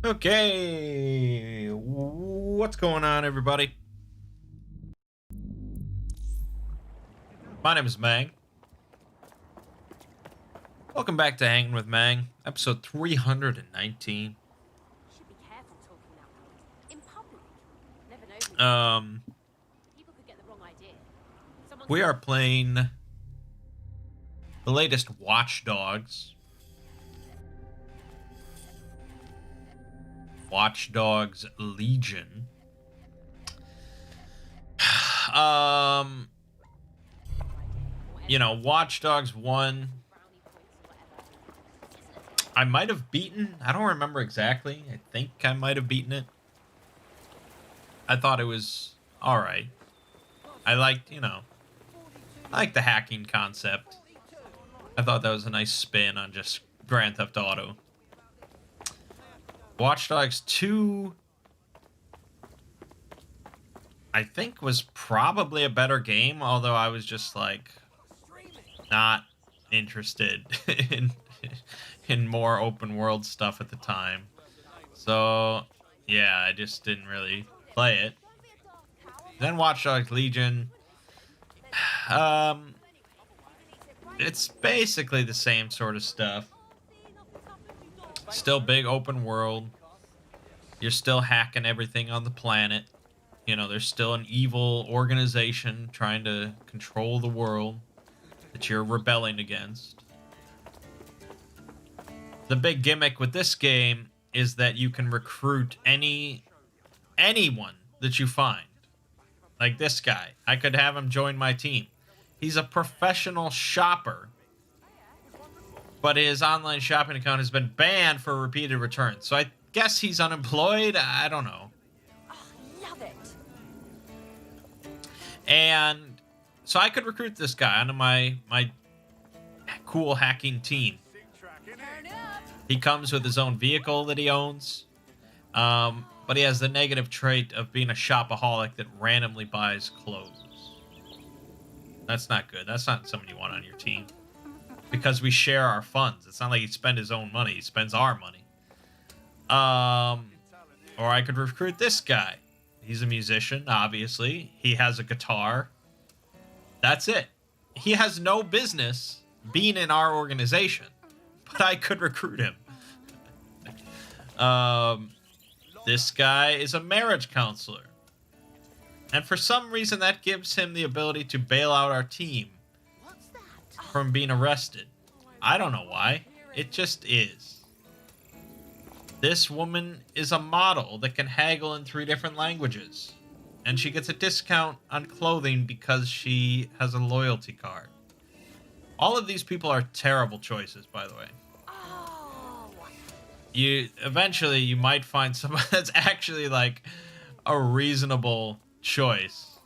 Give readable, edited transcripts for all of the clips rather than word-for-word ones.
Okay, what's going on, everybody? My name is Mangg. Welcome back to Hanging with Mangg, episode 319. Should be careful talking that way. In public. Never know. People could get the wrong idea. We are playing the latest Watch Dogs. Watch Dogs Legion. You know, Watch Dogs 1, I might have beaten. I don't remember exactly. I think I might have beaten it. I thought it was alright. I liked, I like the hacking concept. I thought that was a nice spin on just Grand Theft Auto. Watch Dogs 2, I think, was probably a better game, although I was just like not interested in more open world stuff at the time. So yeah, I just didn't really play it. Then Watch Dogs Legion. It's basically the same sort of stuff. Still big open world. You're still hacking everything on the planet. You know, there's still an evil organization trying to control the world that you're rebelling against. The big gimmick with this game is that you can recruit anyone that you find. Like this guy. I could have him join my team. He's a professional shopper, but his online shopping account has been banned for repeated returns. So I guess he's unemployed? I don't know. Oh, love it. And so I could recruit this guy onto my cool hacking team. He comes with his own vehicle that he owns. But he has the negative trait of being a shopaholic that randomly buys clothes. That's not good. That's not someone you want on your team. Because we share our funds. It's not like he spends his own money. He spends our money. Or I could recruit this guy. He's a musician, obviously. He has a guitar. That's it. He has no business being in our organization. But I could recruit him. This guy is a marriage counselor. And for some reason, that gives him the ability to bail out our team from being arrested. I don't know why. It just is. This woman is a model that can haggle in 3 different languages. And she gets a discount on clothing because she has a loyalty card. All of these people are terrible choices, by the way. Eventually you might find someone that's actually like a reasonable choice.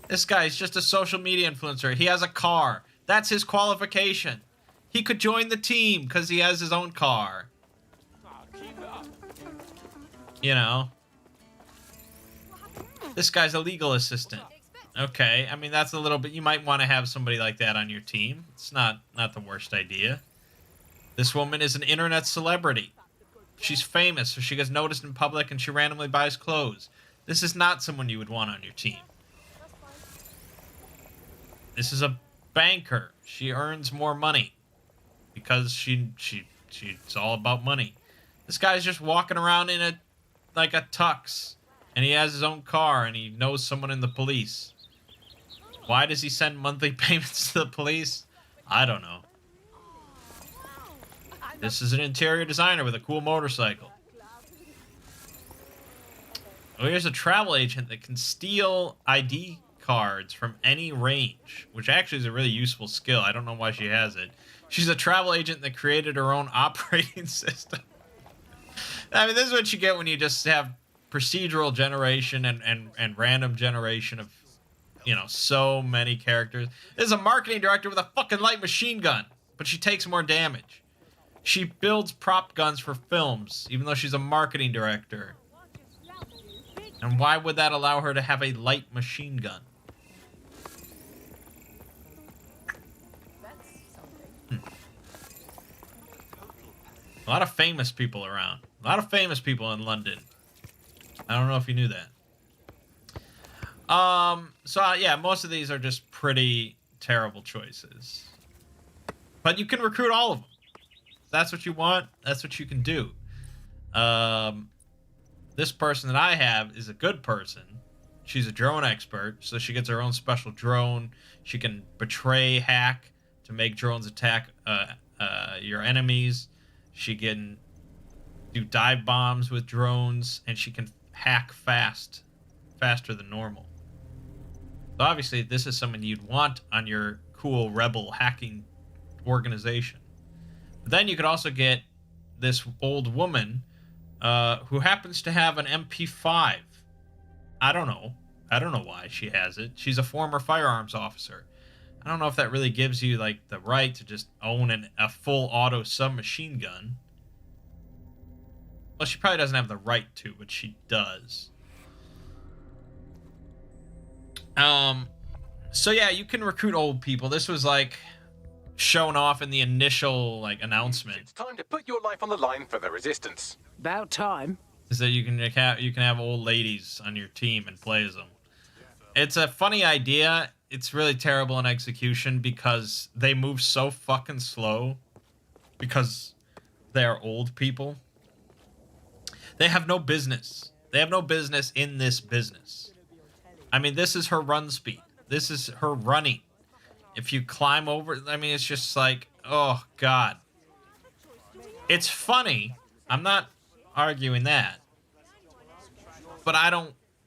This guy's just a social media influencer. He has a car. That's his qualification. He could join the team because he has his own car. You know. This guy's a legal assistant. Okay, I mean, that's a little bit... You might want to have somebody like that on your team. It's not the worst idea. This woman is an internet celebrity. She's famous, so she gets noticed in public and she randomly buys clothes. This is not someone you would want on your team. This is a banker. She earns more money because she's all about money. This guy's just walking around in a tux, and he has his own car, and he knows someone in the police. Why does he send monthly payments to the police? I don't know. This is an interior designer with a cool motorcycle. Oh, here's a travel agent that can steal ID cards from any range, which actually is a really useful skill. I don't know why she has it. She's a travel agent that created her own operating system. I mean, this is what you get when you just have procedural generation and random generation of, so many characters. This is a marketing director with a fucking light machine gun, but she takes more damage. She builds prop guns for films, even though she's a marketing director. And why would that allow her to have a light machine gun? A lot of famous people around. A lot of famous people in London. I don't know if you knew that. So yeah, most of these are just pretty terrible choices. But you can recruit all of them. If that's what you want, that's what you can do. This person that I have is a good person. She's a drone expert, so she gets her own special drone. She can betray, hack to make drones attack your enemies. She can do dive bombs with drones, and she can hack faster than normal. So obviously, this is someone you'd want on your cool rebel hacking organization. But then you could also get this old woman who happens to have an MP5. I don't know why she has it. She's a former firearms officer. I don't know if that really gives you like the right to just own a full auto submachine gun. Well, she probably doesn't have the right to, but she does. So yeah, you can recruit old people. This was like shown off in the initial like announcement. It's time to put your life on the line for the resistance. About time. Is that you can have old ladies on your team and play as them. It's a funny idea. It's really terrible in execution because they move so fucking slow because they're old people. They have no business. They have no business in this business. I mean, this is her run speed. This is her running. If you climb over, I mean, it's just like, oh, God. It's funny. I'm not arguing that. But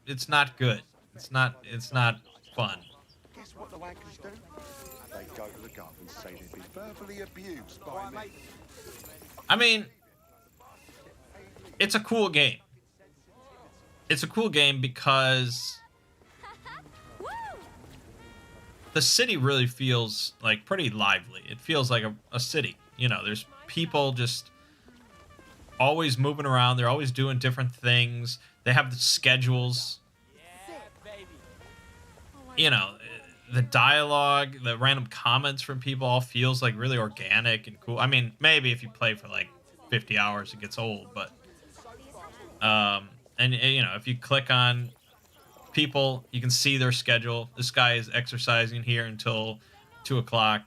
it's not good. It's not fun. Guess what the wankers do? They go to the gov and say they've been verbally abused by me. I mean, it's a cool game. It's a cool game because the city really feels like pretty lively. It feels like a city. You know, there's people just always moving around. They're always doing different things. They have the schedules. You know, the dialogue, the random comments from people all feels like really organic and cool. I mean, maybe if you play for like 50 hours, it gets old, but and you know, if you click on people, you can see their schedule. This guy is exercising here until 2 o'clock.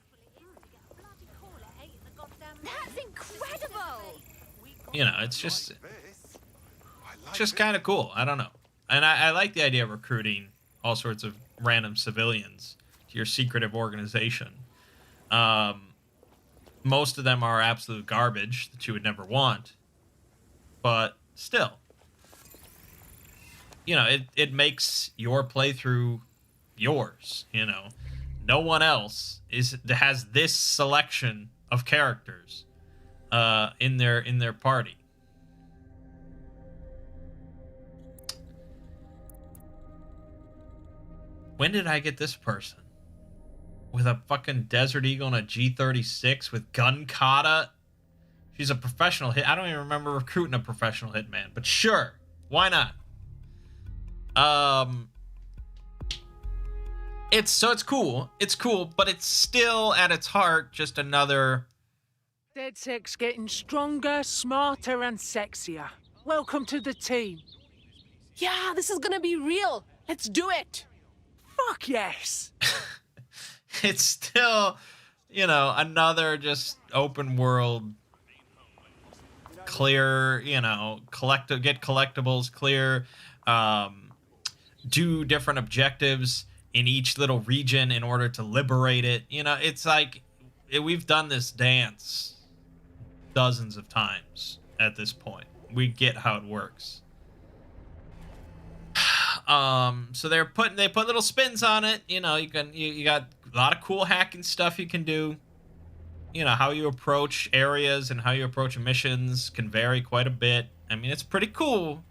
That's incredible. You know, it's just kind of cool. I don't know. And I like the idea of recruiting all sorts of random civilians to your secretive organization. Most of them are absolute garbage that you would never want. But still, you know, it makes your playthrough yours, you know. No one else has this selection of characters in their party. When did I get this person? With a fucking Desert Eagle and a G36 with gun kata? She's a professional hit. I don't even remember recruiting a professional hitman, but sure, why not? It's cool. It's cool, but it's still at its heart just another. DedSec's getting stronger, smarter, and sexier. Welcome to the team. Yeah, this is gonna be real. Let's do it. Fuck yes. It's still, you know, another just open world, clear, you know, get collectibles, clear, do different objectives in each little region in order to liberate it. You know, it's like we've done this dance dozens of times at this point. We get how it works. So they put little spins on it. You know, you got a lot of cool hacking stuff you can do. You know, how you approach areas and how you approach missions can vary quite a bit. I mean, it's pretty cool.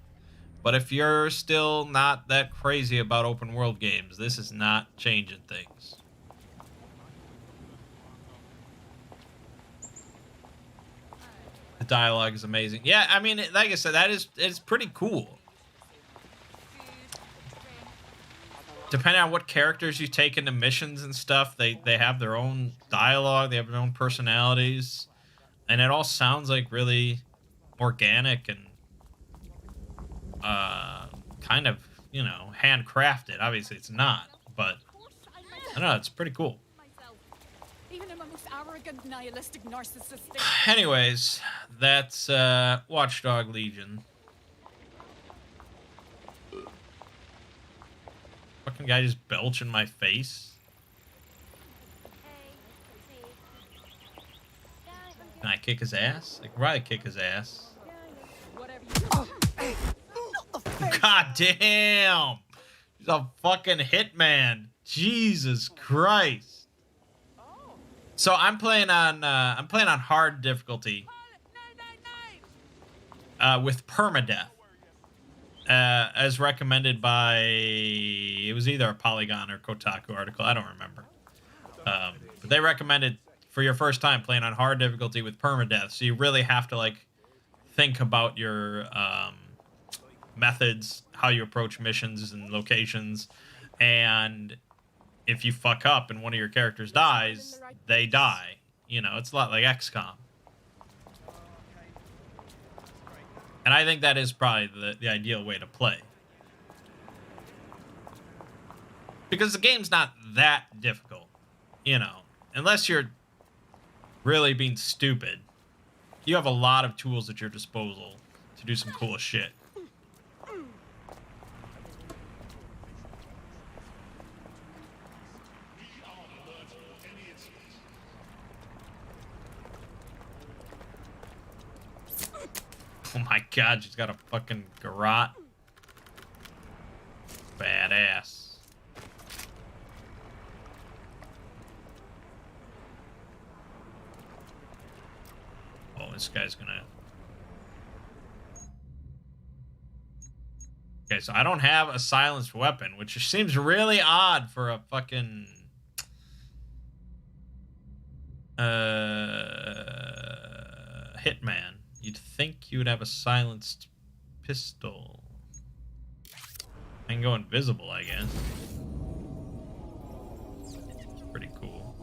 But if you're still not that crazy about open world games, this is not changing things. The dialogue is amazing. Yeah, I mean, like I said, it's pretty cool. Depending on what characters you take into missions and stuff, they have their own dialogue, they have their own personalities, and it all sounds like really organic and kind of, you know, handcrafted. Obviously, it's not, but I don't know. It's pretty cool. Even in my most arrogant, nihilistic, narcissistic. Anyways, that's Watchdog Legion. Fucking guy just belch in my face. Can I kick his ass? I can probably kick his ass. God damn! He's a fucking hitman. Jesus Christ. So I'm playing on hard difficulty. With permadeath. As recommended by, it was either a Polygon or Kotaku article, I don't remember. But they recommended for your first time playing on hard difficulty with permadeath, so you really have to like think about your methods, how you approach missions and locations, and if you fuck up and one of your characters dies, they die. You know, it's a lot like XCOM. And I think that is probably the ideal way to play. Because the game's not that difficult, you know. Unless you're really being stupid, you have a lot of tools at your disposal to do some cool shit. Oh my god, she's got a fucking garrote. Badass. Oh, this guy's gonna... Okay, so I don't have a silenced weapon, which seems really odd for a fucking... hitman. You'd think you would have a silenced pistol. I can go invisible, I guess. Pretty cool.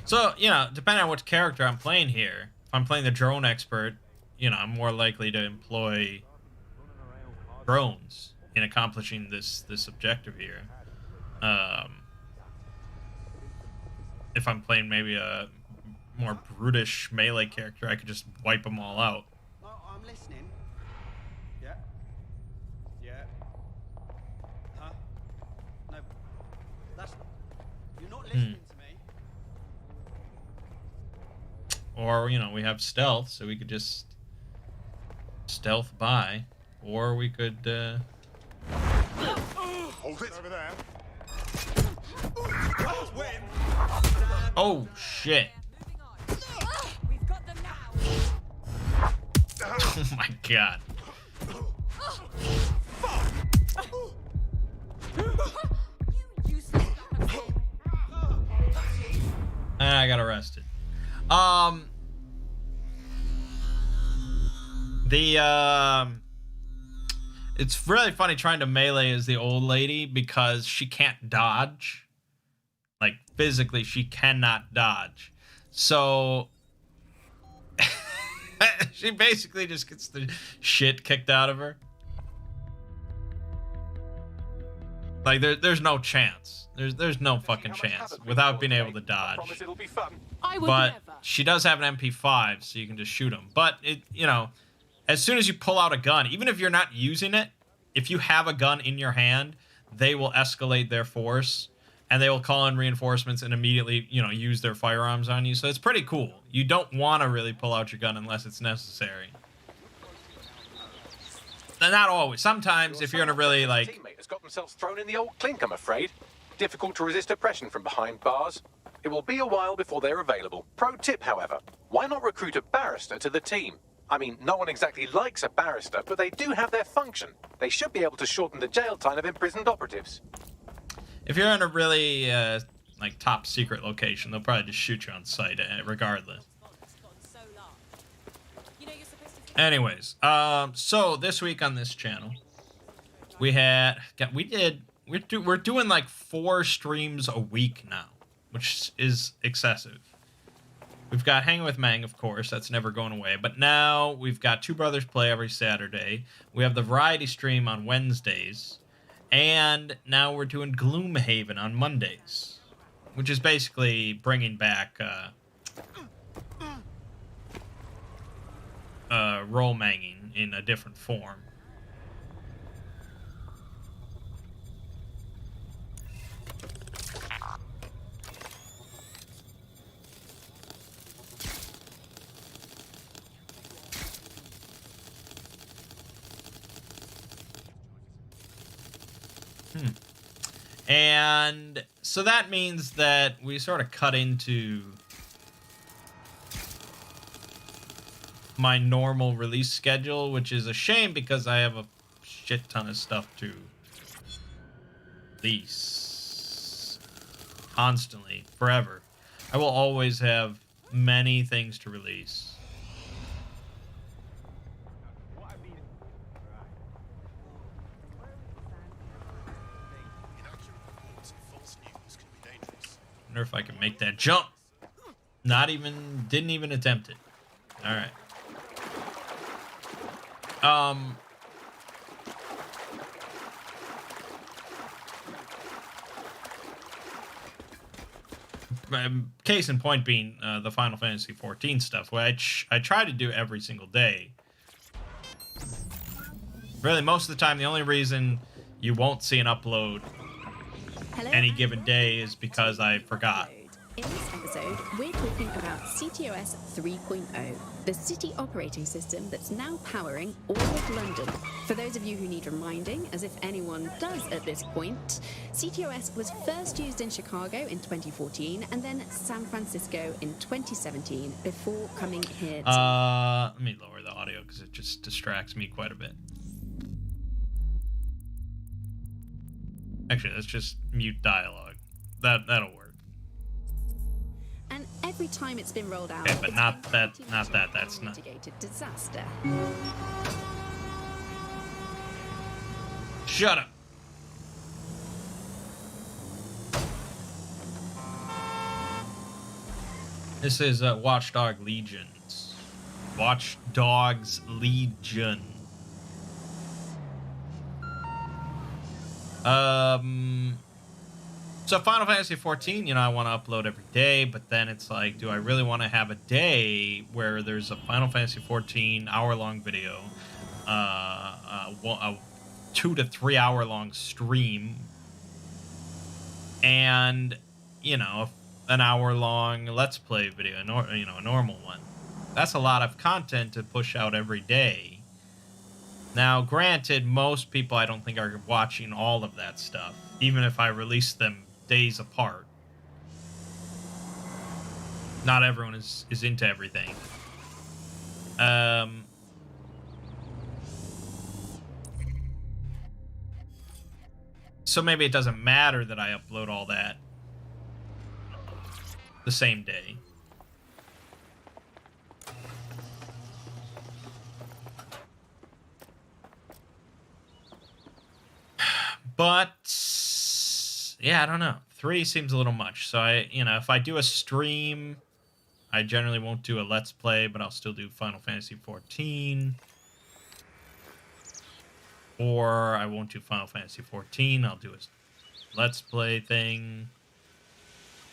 So, you know, depending on which character I'm playing here, if I'm playing the drone expert, you know, I'm more likely to employ drones in accomplishing this objective here. If I'm playing maybe a more brutish melee character, I could just wipe them all out. I'm listening. Yeah. Yeah. Huh? No. That's... You're not listening to me. Or, you know, we have stealth, so we could just stealth by. Or we could, Hold it over there. Oh, shit. We've got them now. Oh, my God. You useless. And I got arrested. It's really funny trying to melee as the old lady because she can't dodge. Like, physically, she cannot dodge. So, she basically just gets the shit kicked out of her. Like, there's no chance. There's no fucking chance without being able to dodge. Promise it'll be fun. I would But never. she does have an MP5, so you can just shoot them. But, you know, as soon as you pull out a gun, even if you're not using it, if you have a gun in your hand, they will escalate their force, and they will call in reinforcements and immediately, you know, use their firearms on you. So it's pretty cool. You don't want to really pull out your gun unless it's necessary. Not always. Sometimes, if you're in a really, like... teammate has got themselves thrown in the old clink, I'm afraid. Difficult to resist oppression from behind bars. It will be a while before they're available. Pro tip, however, why not recruit a barrister to the team? I mean, no one exactly likes a barrister, but they do have their function. They should be able to shorten the jail time of imprisoned operatives. If you're in a really, like, top secret location, they'll probably just shoot you on sight, regardless. Anyways, so this week on this channel, we're doing like 4 streams a week now, which is excessive. We've got Hanging with Mangg, of course. That's never going away. But now we've got Two Brothers Play every Saturday. We have the variety stream on Wednesdays. And now we're doing Gloomhaven on Mondays. Which is basically bringing back role manging in a different form. And so that means that we sort of cut into my normal release schedule, which is a shame because I have a shit ton of stuff to release constantly, forever. I will always have many things to release. Wonder if I can make that jump. Didn't even attempt it. All right. Case in point being the Final Fantasy XIV stuff, which I try to do every single day. Really, most of the time, the only reason you won't see an upload any given day is because I forgot. In this episode, we're talking about CTOS 3.0, the city operating system that's now powering all of London. For those of you who need reminding, as if anyone does at this point, CTOS was first used in Chicago in 2014 and then San Francisco in 2017 before coming here to... Let me lower the audio because it just distracts me quite a bit. Actually, let's just mute dialogue. That'll work. And every time it's been rolled out, Okay, but it's not been that. pretty Not much that. a That's not. mitigated disaster. Shut up. This is Watchdog Legions. Watchdogs Legion. So Final Fantasy XIV, I want to upload every day, but then it's like, do I really want to have a day where there's a Final Fantasy XIV hour-long video, a 2 to 3 hour long stream, and, an hour-long Let's Play video, a normal one. That's a lot of content to push out every day. Now, granted, most people I don't think are watching all of that stuff, even if I release them days apart. Not everyone is into everything. So maybe it doesn't matter that I upload all that the same day. But yeah, I don't know. 3 seems a little much. So if I do a stream, I generally won't do a Let's Play, but I'll still do Final Fantasy XIV. Or I won't do Final Fantasy XIV. I'll do a Let's Play thing.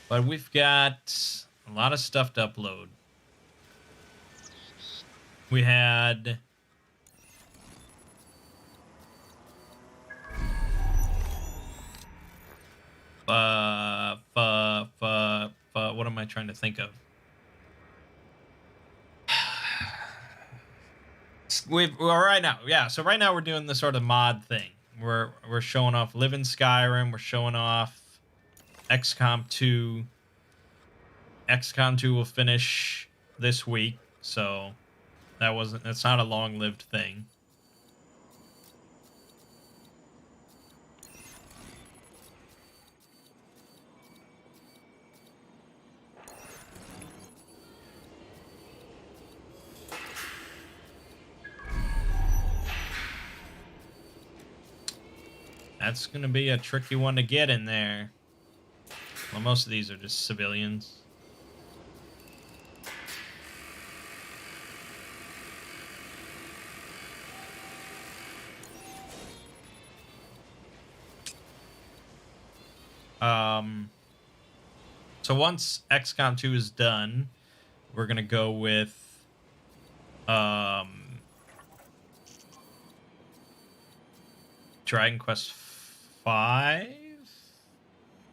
But we've got a lot of stuff to upload. We had... what am I trying to think of? Right now, yeah. So right now we're doing the sort of mod thing. We're showing off Live in Skyrim. We're showing off XCOM 2. XCOM 2 will finish this week, so that's not a long-lived thing. That's going to be a tricky one to get in there. Well, most of these are just civilians. So once XCOM 2 is done, we're gonna go with Dragon Quest 5.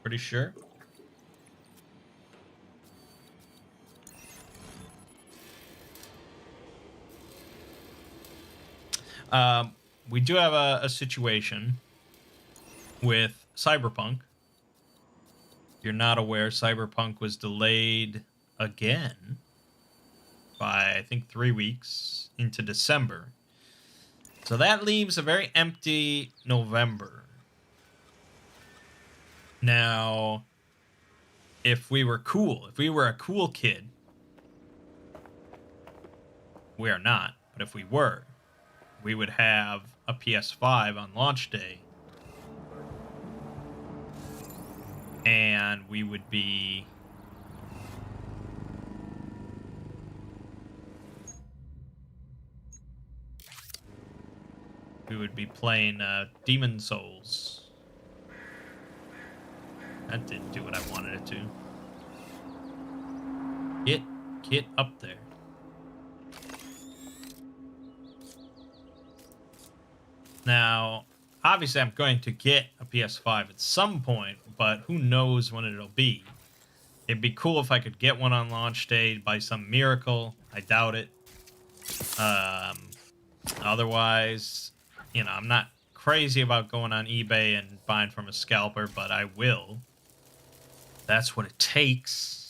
Pretty sure. We do have a situation with Cyberpunk. If you're not aware, Cyberpunk was delayed again by, I think, 3 weeks into December. So that leaves a very empty November. Now, if we were cool, if we were a cool kid, we are not, but if we were, we would have a PS5 on launch day. And we would be playing Demon Souls. That didn't do what I wanted it to. Get up there. Now, obviously I'm going to get a PS5 at some point, but who knows when it'll be. It'd be cool if I could get one on launch day by some miracle. I doubt it. Otherwise, you know, I'm not crazy about going on eBay and buying from a scalper, but I will. That's what it takes.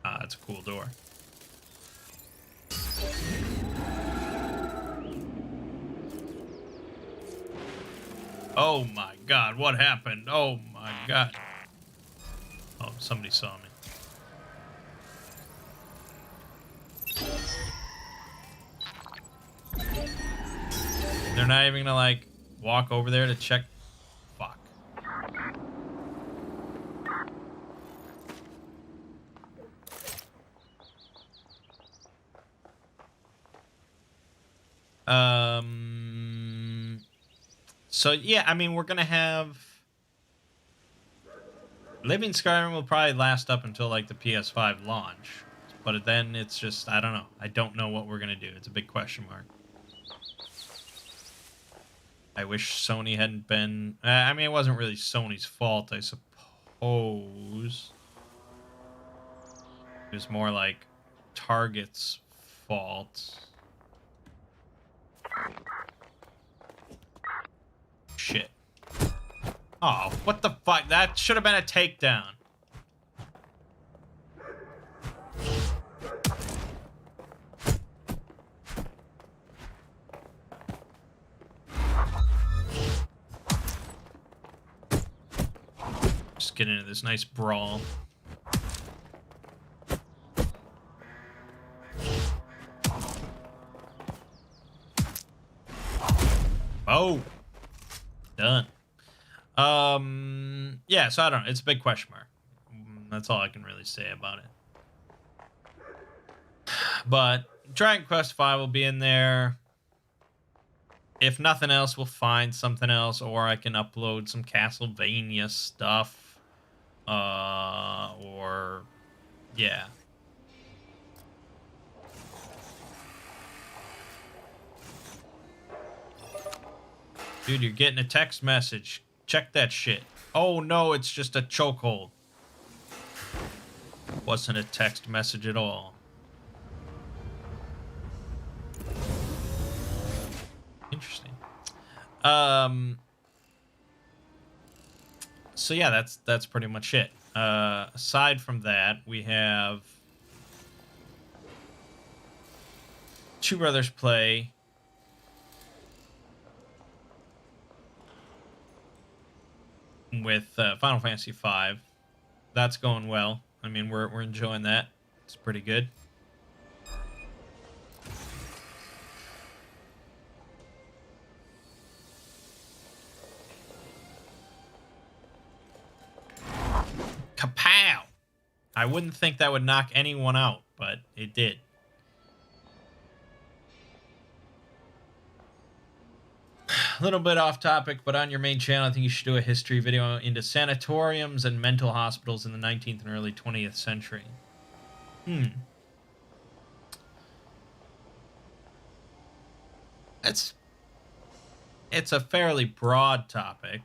That's a cool door. Oh my god, what happened? Oh my god. Oh, somebody saw me. They're not even gonna, like, walk over there to check. Fuck. So yeah, I mean, we're gonna have Living Skyrim will probably last up until like the PS5 launch, but then it's just, I don't know. I don't know what we're gonna do. It's a big question mark. I wish Sony hadn't been. I mean, it wasn't really Sony's fault, I suppose. It was more like Target's fault. Shit. Oh, what the fuck? That should have been a takedown. Just get into this nice brawl. Oh. Done. Yeah, so I don't know. It's a big question mark. That's all I can really say about it. But Dragon Quest V will be in there. If nothing else, we'll find something else, or I can upload some Castlevania stuff. Or yeah. Dude, you're getting a text message. Check that shit. Oh no, it's just a chokehold. Wasn't a text message at all. Interesting. So yeah, that's pretty much it. Aside from that, we have Two Brothers Play. With Final Fantasy V. That's going well. I mean, we're enjoying that. It's pretty good. I wouldn't think that would knock anyone out, but it did. A little bit off topic, but on your main channel, I think you should do a history video into sanatoriums and mental hospitals in the 19th and early 20th century. It's a fairly broad topic.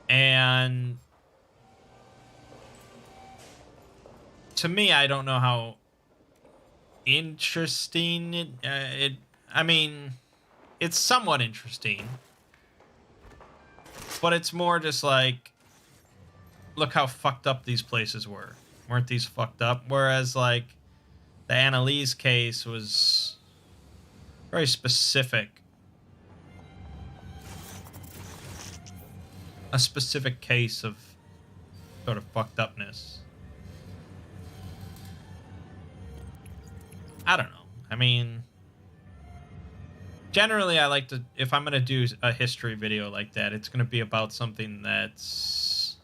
And to me, I don't know how interesting I mean, it's somewhat interesting, but it's more just like, look how fucked up these places were. Weren't these fucked up? Whereas like the Annalise case was very specific. A specific case of sort of fucked upness. I don't know. I mean, generally I like to, if I'm going to do a history video like that, it's going to be about something that's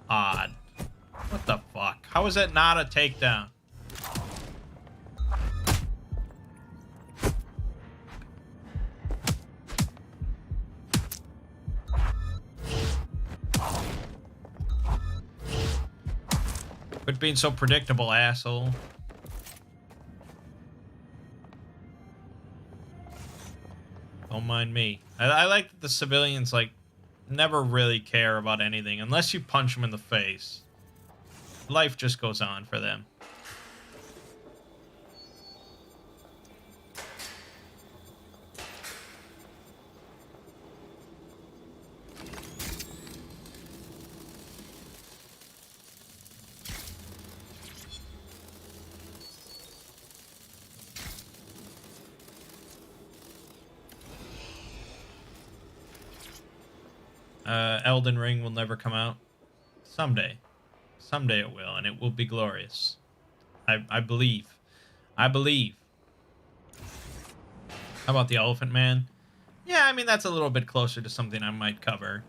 odd. What the fuck? How is that not a takedown? Quit being so predictable, asshole. Don't mind me. I like that the civilians, like, never really care about anything. Unless you punch them in the face. Life just goes on for them. Elden Ring will never come out. Someday. Someday it will, and it will be glorious. I believe. I believe. How about the Elephant Man? Yeah, I mean, that's a little bit closer to something I might cover.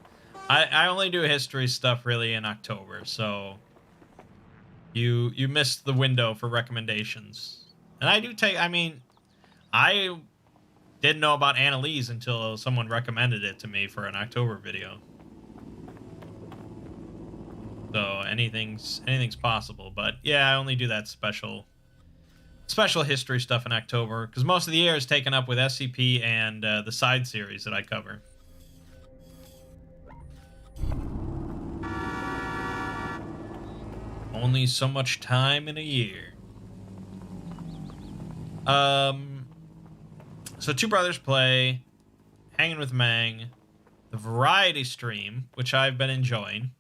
I only do history stuff really in October, so you missed the window for recommendations. And I do take, I mean, I didn't know about Annalise until someone recommended it to me for an October video. So anything's possible, but yeah, I only do that special history stuff in October because most of the year is taken up with SCP and the side series that I cover. Only so much time in a year. So Two Brothers Play, Hanging with Mangg, the variety stream, which I've been enjoying.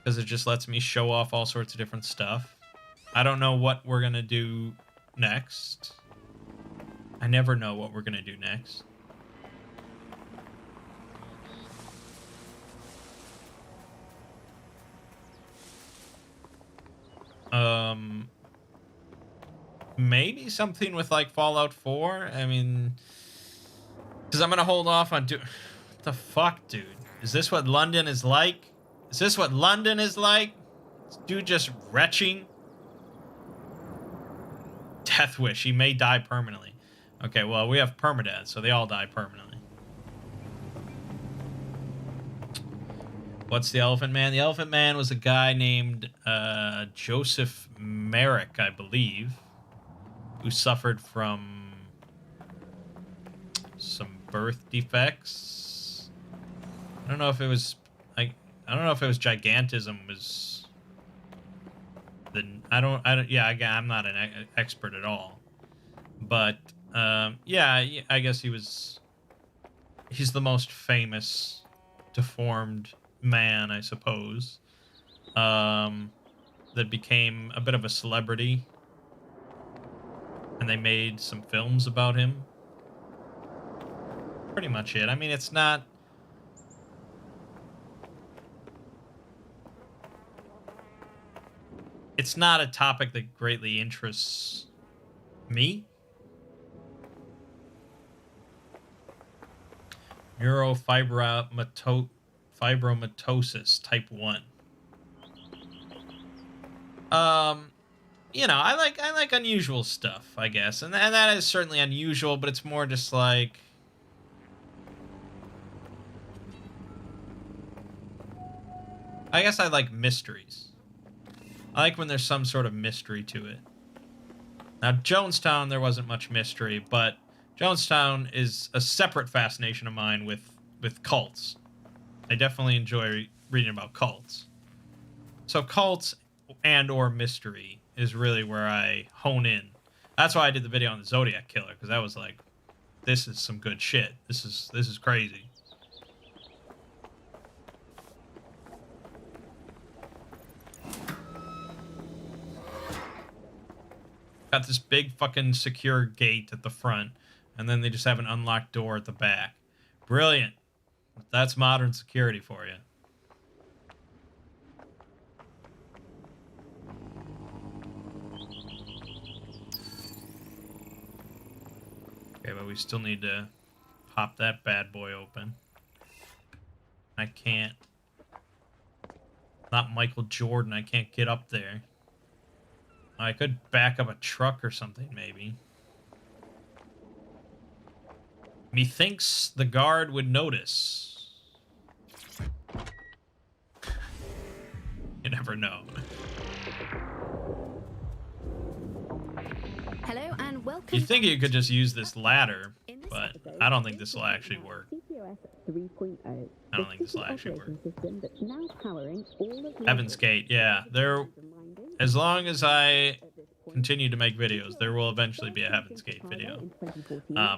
Because it just lets me show off all sorts of different stuff. I don't know what we're going to do next. I never know what we're going to do next. Maybe something with like Fallout 4. I mean, because I'm going to hold off on what the fuck, dude? Is this what London is like? Is this what London is like? This dude just retching? Death wish. He may die permanently. Okay, well, we have permadeath, so they all die permanently. What's the Elephant Man? The Elephant Man was a guy named Joseph Merrick, I believe, who suffered from some birth defects. I don't know if it was I don't know if it was gigantism was the yeah, again, I'm not an expert at all. But yeah, I guess he's the most famous deformed man, I suppose. That became a bit of a celebrity. And they made some films about him. Pretty much it. I mean, it's not a topic that greatly interests me. Neurofibromatosis type 1. You know, I like unusual stuff, I guess. And that is certainly unusual, but it's more just like, I guess I like mysteries. I like when there's some sort of mystery to it. Now, Jonestown, there wasn't much mystery, but Jonestown is a separate fascination of mine with cults. I definitely enjoy reading about cults. So cults and or mystery is really where I hone in. That's why I did the video on the Zodiac Killer, because I was like, this is some good shit. This is crazy. Got this big fucking secure gate at the front, and then they just have an unlocked door at the back. Brilliant. That's modern security for you. Okay, but we still need to pop that bad boy open. I can't. Not Michael Jordan. I can't get up there. I could back up a truck or something, maybe. Methinks the guard would notice. You never know. Hello and welcome. You think you could just use this ladder, but I don't think this will actually work. CTOS 3.0. I don't think this will actually work. System that's now powering all of Heaven's Gate, yeah. There, as long as I continue to make videos, there will eventually be a Heaven's Gate video.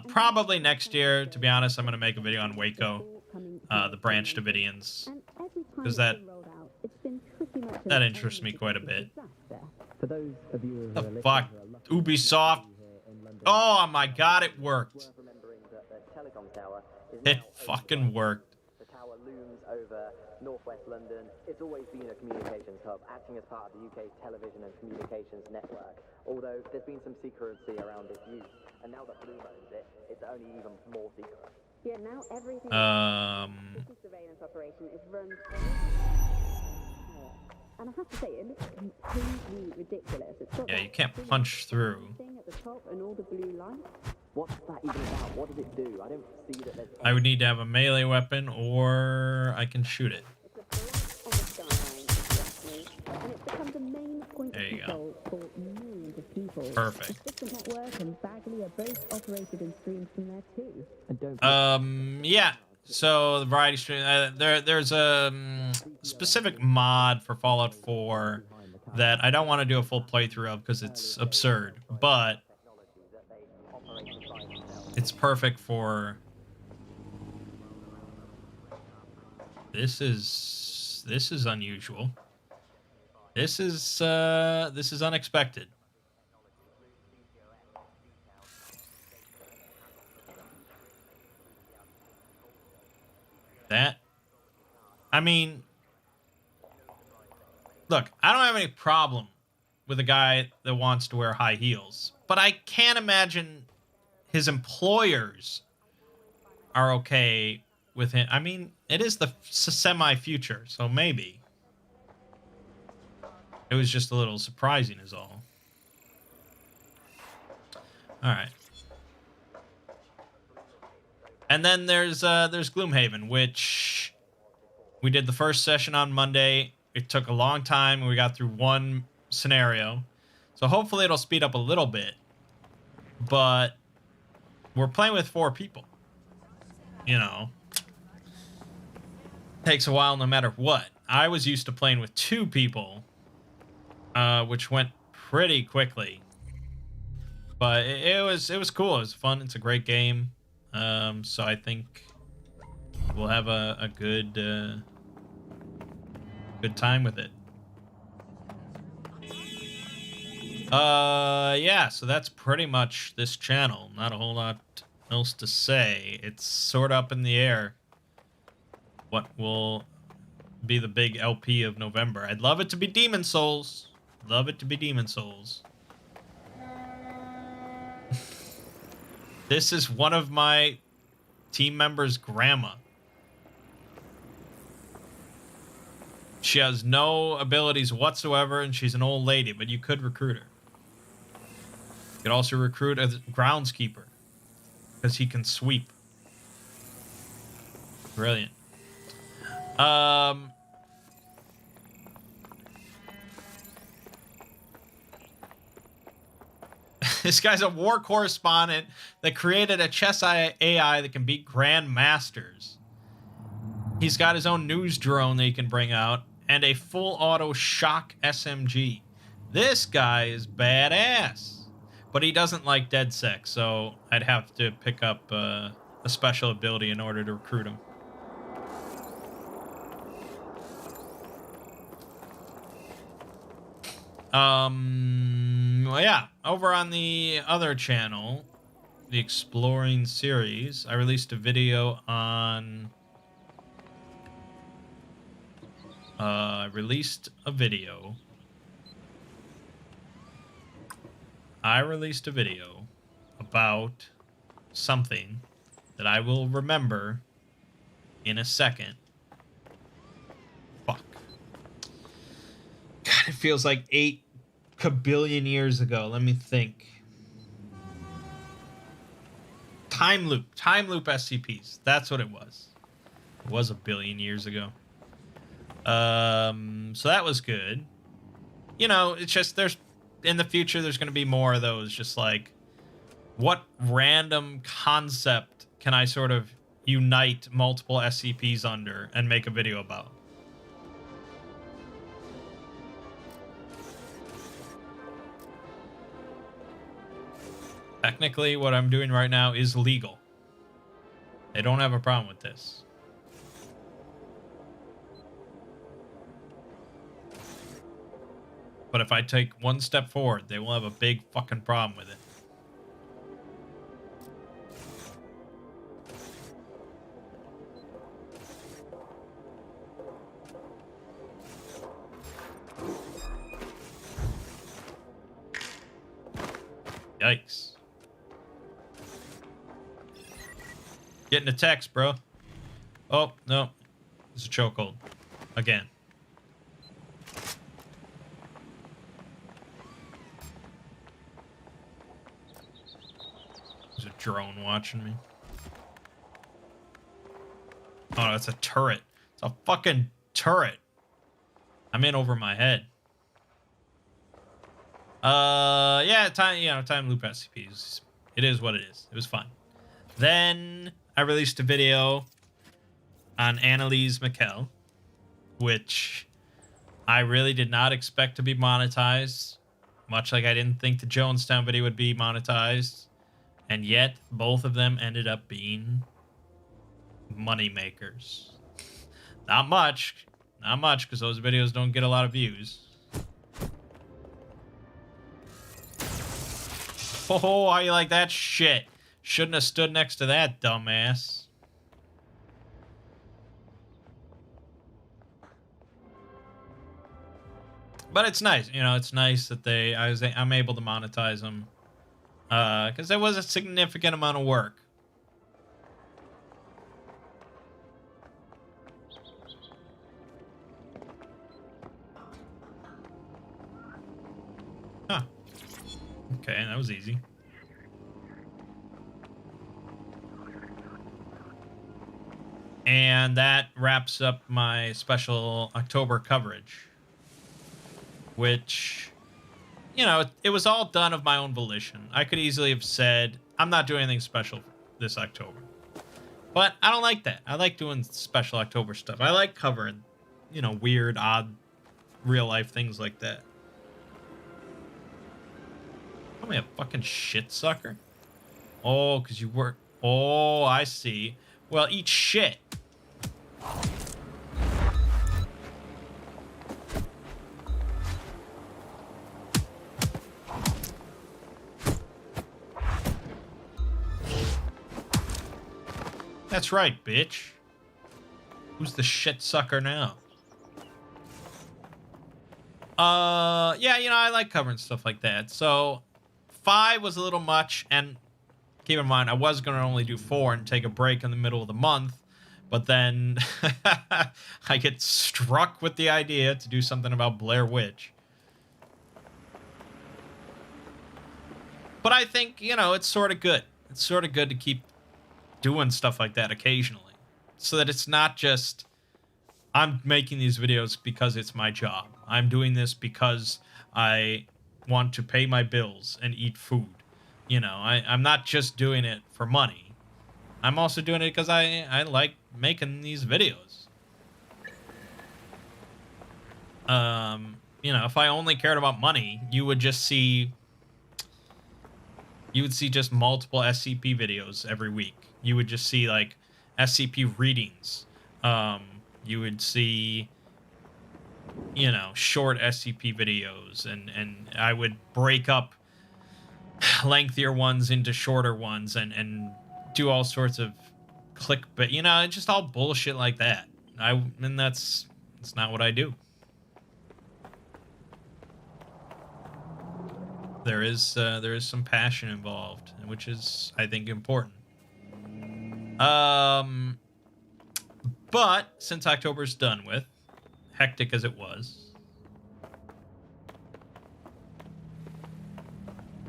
Probably next year, to be honest. I'm going to make a video on Waco, the Branch Davidians, because that interests me quite a bit. The fuck? Ubisoft? Oh my god, it worked. It fucking worked. The tower looms over northwest London. It's always been a communications hub, acting as part of the UK's television and communications network. Although there's been some secrecy around its use, and now that Bloom owns it, it's only even more secret. Yeah, now everything. This surveillance operation is run. And I have to say, it looks completely ridiculous. It's got Yeah, you can't punch through. at the top and all the blue lights. What's that even about? What does it do? I don't see that there's I would need to have a melee weapon, or I can shoot it. It's a black on the skyline, exactly. And it's become the main point There of you go. control for millions of people. Perfect. The System Network and Bagley are both operated and streamed from there too. And don't Yeah. So the variety stream, there's a specific mod for Fallout 4 that I don't want to do a full playthrough of because it's absurd, but it's perfect for. This is unusual. This is unexpected. That, I mean, look, I don't have any problem with a guy that wants to wear high heels, but I can't imagine his employers are okay with him. I mean, it is the semi-future, so maybe. It was just a little surprising is all. All right. And then there's Gloomhaven, which we did the first session on Monday. It took a long time, and we got through one scenario. So hopefully it'll speed up a little bit. But we're playing with 4 people. You know. Takes a while no matter what. I was used to playing with 2 people, which went pretty quickly. But it was cool. It was fun. It's a great game. So I think we'll have a good time with it. Yeah, so that's pretty much this channel. Not a whole lot else to say. It's sort of up in the air what will be the big LP of November. I'd love it to be Demon Souls. Love it to be Demon Souls. This is one of my team member's grandma. She has no abilities whatsoever, and she's an old lady, but you could recruit her. You could also recruit a groundskeeper, because he can sweep. Brilliant. This guy's a war correspondent that created a chess AI that can beat grandmasters. He's got his own news drone that he can bring out, and a full auto shock SMG. This guy is badass. But he doesn't like dead sex, so I'd have to pick up a special ability in order to recruit him. Well, yeah, over on the other channel, the Exploring series, I released a video on... I released a video about something that I will remember in a second. Fuck. God, it feels like 8 kabillion years ago. Let me think. Time loop SCPs. That's what it was. It was a billion years ago. So that was good. You know, it's just in the future there's going to be more of those, just like, what random concept can I sort of unite multiple SCPs under and make a video about? Technically, what I'm doing right now is legal. They don't have a problem with this. But if I take one step forward, they will have a big fucking problem with it. Yikes. Getting a text, bro. Oh, no. It's a chokehold. Again. There's a drone watching me. Oh, no, it's a turret. It's a fucking turret. I'm in over my head. Yeah, time loop SCPs. It is what it is. It was fun. Then I released a video on Annalise McKell, which I really did not expect to be monetized, much like I didn't think the Jonestown video would be monetized, and yet both of them ended up being money makers. Not much, because those videos don't get a lot of views. Oh, how you like that shit? Shouldn't have stood next to that, dumbass. But it's nice, you know. It's nice that I'm able to monetize them, because there was a significant amount of work. Huh. Okay, that was easy. And that wraps up my special October coverage, which, you know, it was all done of my own volition. I could easily have said, I'm not doing anything special this October. But I don't like that. I like doing special October stuff. I like covering, you know, weird, odd, real-life things like that. Call me a fucking shit sucker? Oh, because you work... Oh, I see. Well, eat shit. That's right, bitch. Who's the shit sucker now? Yeah, you know, I like covering stuff like that. So 5 was a little much, and keep in mind, I was going to only do 4 and take a break in the middle of the month. But then I get struck with the idea to do something about Blair Witch. But I think, you know, it's sort of good. It's sort of good to keep doing stuff like that occasionally. So that it's not just, I'm making these videos because it's my job. I'm doing this because I want to pay my bills and eat food. You know, I'm not just doing it for money. I'm also doing it because I like making these videos. You know, if I only cared about money, you would see just multiple SCP videos every week. You would just see like SCP readings. You would see, you know, short SCP videos, and I would break up lengthier ones into shorter ones and do all sorts of clickbait, you know, just all bullshit like that. And that's not what I do. There is some passion involved, which is, I think, important. But since October's done with, hectic as it was,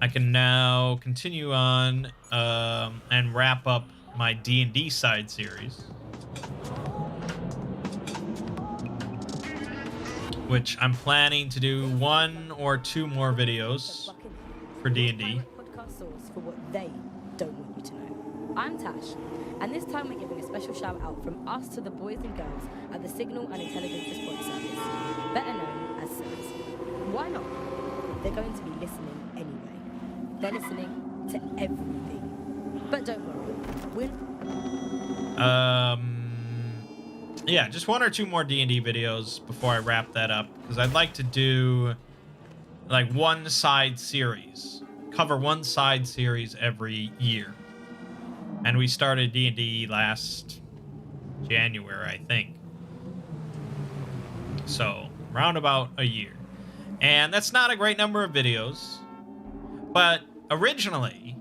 I can now continue on and wrap up my D&D side series, which I'm planning to do 1 or 2 more videos for D&D. Podcast source for what they don't want you to know. I'm Tash, and this time we're giving a special shout out from us to the boys and girls at the Signal and Intelligence Response Service, better known as SIRS. Why not? They're going to be listening anyway. They're listening to everything. But don't worry, yeah, just 1 or 2 more D&D videos before I wrap that up, because I'd like to do like one side series, cover one side series every year. And we started D&D last January, I think. So, round about a year. And that's not a great number of videos, but originally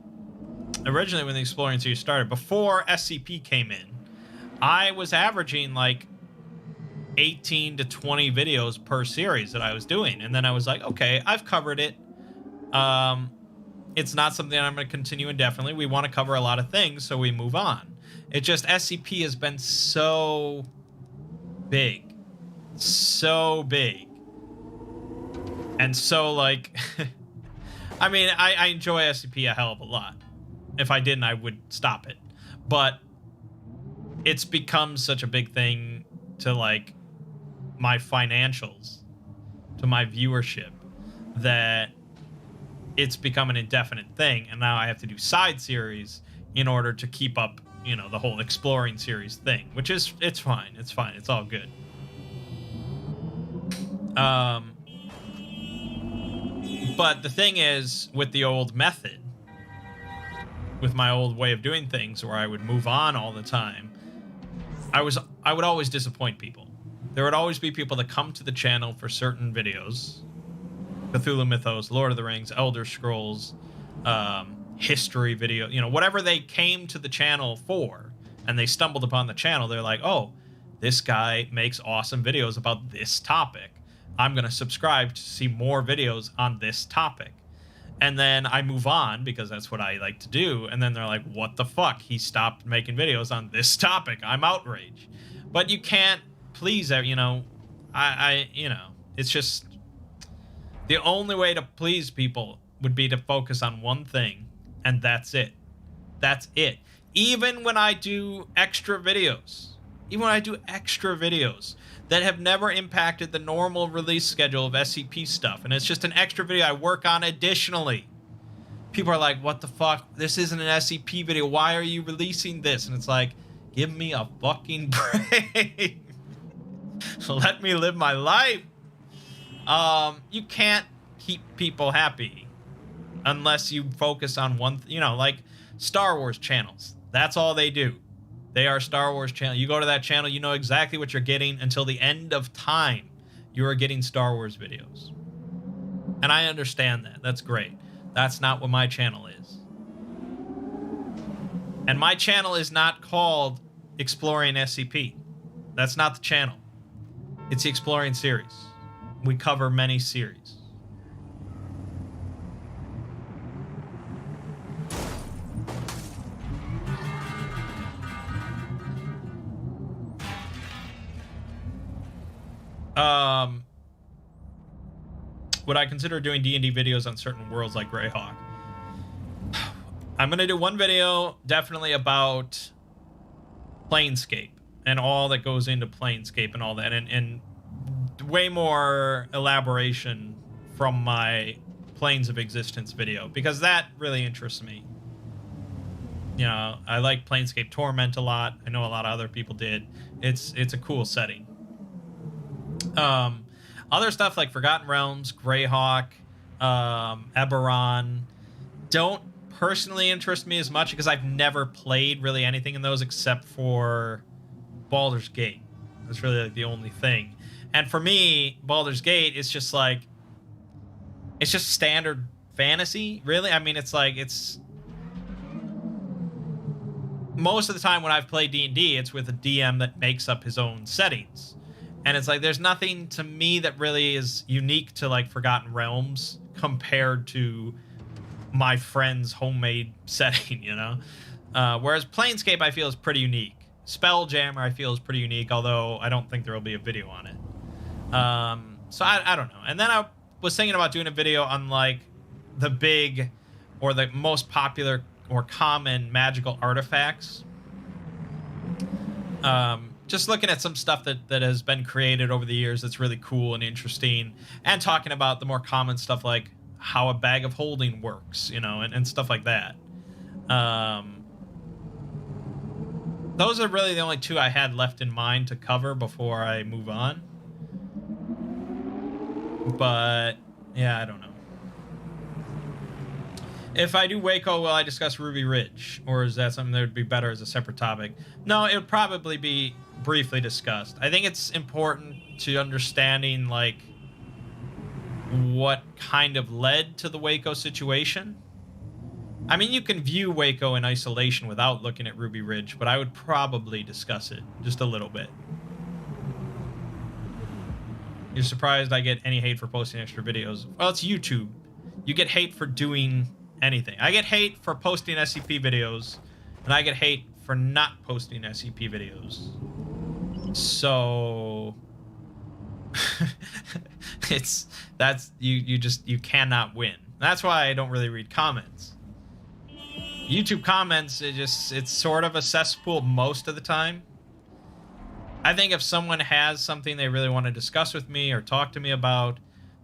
when the Exploring series started, before SCP came in, I was averaging like 18 to 20 videos per series that I was doing. And then I was like, okay, I've covered it. It's not something I'm going to continue indefinitely. We want to cover a lot of things, so we move on. It just, SCP has been so big. So big. And so, like, I mean, I enjoy SCP a hell of a lot. If I didn't, I would stop it. But it's become such a big thing to, like, my financials, to my viewership, that it's become an indefinite thing. And now I have to do side series in order to keep up, you know, the whole Exploring series thing, which is, it's fine. It's fine. It's all good. But the thing is, with the old method, with my old way of doing things, where I would move on all the time, I would always disappoint people. There would always be people that come to the channel for certain videos, Cthulhu Mythos, Lord of the Rings, Elder Scrolls, history video, you know, whatever they came to the channel for, and they stumbled upon the channel, they're like, oh, this guy makes awesome videos about this topic. I'm going to subscribe to see more videos on this topic. And then I move on because that's what I like to do. And then they're like, what the fuck? He stopped making videos on this topic. I'm outraged. But you can't please, you know, you know, it's just the only way to please people would be to focus on one thing. And that's it. That's it. Even when I do extra videos, that have never impacted the normal release schedule of SCP stuff, and it's just an extra video I work on additionally, people are like, what the fuck? This isn't an SCP video. Why are you releasing this? And it's like, give me a fucking break. Let me live my life. You can't keep people happy unless you focus on one, you know, like Star Wars channels. That's all they do. They are Star Wars channel. You go to that channel, you know exactly what you're getting until the end of time. You are getting Star Wars videos. And I understand that. That's great. That's not what my channel is. And my channel is not called Exploring SCP. That's not the channel. It's the Exploring series. We cover many series. Would I consider doing D&D videos on certain worlds like Greyhawk? I'm going to do one video definitely about Planescape and all that goes into Planescape and all that, and way more elaboration from my Planes of Existence video, because that really interests me. You know, I like Planescape Torment a lot. I know a lot of other people did. It's a cool setting. Other stuff like Forgotten Realms, Greyhawk, Eberron don't personally interest me as much because I've never played really anything in those except for Baldur's Gate. That's really like the only thing. And for me, Baldur's Gate is just like, it's just standard fantasy, really. I mean, it's like, it's most of the time when I've played D&D, it's with a DM that makes up his own settings. And it's like, there's nothing to me that really is unique to like Forgotten Realms compared to my friend's homemade setting, you know? Whereas Planescape, I feel, is pretty unique. Spelljammer, I feel, is pretty unique, although I don't think there will be a video on it. So I don't know. And then I was thinking about doing a video on like the big or the most popular or common magical artifacts. Just looking at some stuff that has been created over the years that's really cool and interesting, and talking about the more common stuff like how a bag of holding works, you know, and stuff like that. Those are really the only two I had left in mind to cover before I move on. But, yeah, I don't know. If I do Waco, will I discuss Ruby Ridge? Or is that something that would be better as a separate topic? No, it would probably be briefly discussed. I think it's important to understanding, like, what kind of led to the Waco situation. I mean, you can view Waco in isolation without looking at Ruby Ridge, but I would probably discuss it just a little bit. You're surprised I get any hate for posting extra videos? Well, it's YouTube. You get hate for doing anything. I get hate for posting SCP videos, and I get hate for not posting SCP videos. So you cannot win. That's why I don't really read comments. YouTube comments, it's sort of a cesspool most of the time. I think if someone has something they really want to discuss with me or talk to me about,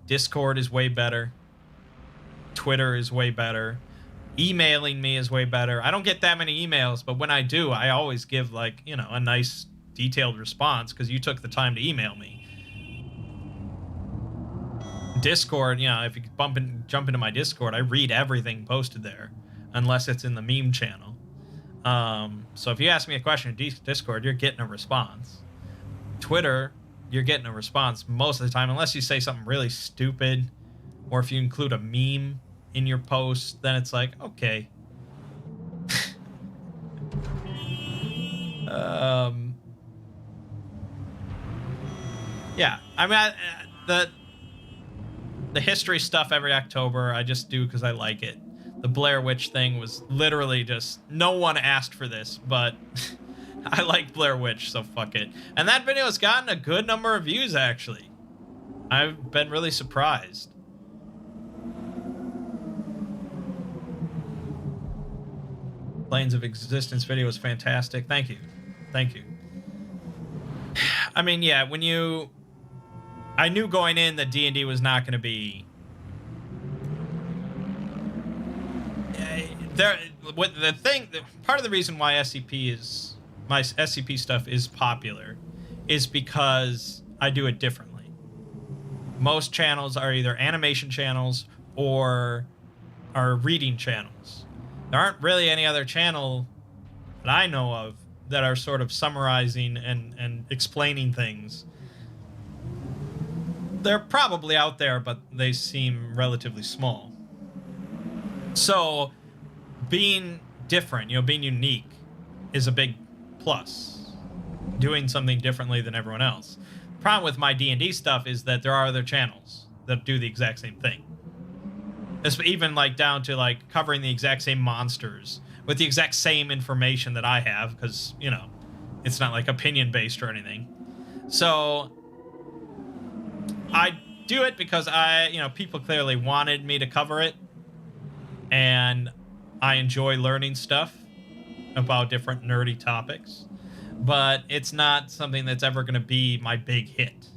Discord is way better. Twitter is way better. Emailing me is way better. I don't get that many emails, but when I do, I always give, like, you know, a nice detailed response because you took the time to email me. Discord, you know, if you jump into my Discord, I read everything posted there, unless it's in the meme channel. So if you ask me a question in Discord, you're getting a response. Twitter, you're getting a response most of the time, unless you say something really stupid, or if you include a meme in your post, then it's like, okay. Yeah, I mean, the history stuff every October, I just do because I like it. The Blair Witch thing was literally just, no one asked for this, but I like Blair Witch, so fuck it. And that video has gotten a good number of views, actually. I've been really surprised. Planes of Existence video was fantastic. Thank you. Thank you. I mean, yeah, I knew going in that D&D was not going to be... part of the reason why my SCP stuff is popular is because I do it differently. Most channels are either animation channels or are reading channels. There aren't really any other channel that I know of that are sort of summarizing and explaining things. They're probably out there, but they seem relatively small. So being different. You know, being unique is a big plus. Doing something differently than everyone else. The problem with my D&D stuff is that there are other channels that do the exact same thing. It's even like down to like covering the exact same monsters with the exact same information that I have, because, you know, it's not like opinion based or anything. So I do it because people clearly wanted me to cover it, and I enjoy learning stuff about different nerdy topics, but it's not something that's ever going to be my big hit